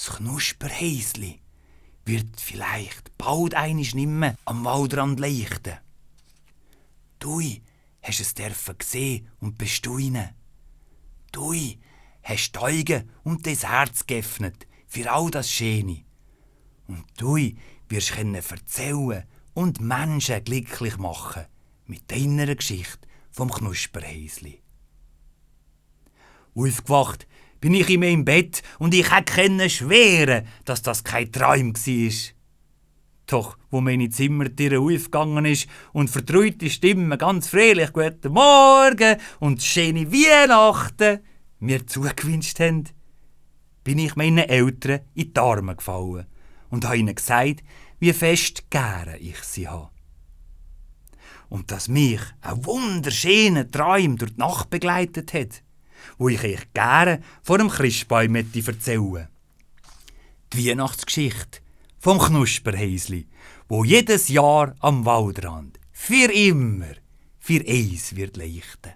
Das Knusperhäsli wird vielleicht bald einisch nimmer am Waldrand leuchten. Dui, hast es dürfen sehen und bestaunen. Dui, hast die Augen und dein Herz geöffnet für all das Schöne. Und dui wirst können erzählen und Menschen glücklich machen mit deiner Geschichte vom Knusperhäsli. Aufgewacht bin ich in meinem Bett und ich konnte schwören, dass das kein Traum war. Doch, wo meine Zimmertür aufgegangen ist und vertraute Stimmen ganz fröhlich «Guten Morgen» und «Schöne Weihnachten» mir zugewünscht haben, bin ich meinen Eltern in die Arme gefallen und habe ihnen gesagt, wie fest gerne ich sie habe. Und dass mich ein wunderschöner Traum durch die Nacht begleitet hat, wo ich euch gerne vor dem Christbaum erzählen möchte. Die Weihnachtsgeschichte vom Knusperhäsli, wo jedes Jahr am Waldrand für immer für eins wird leuchten.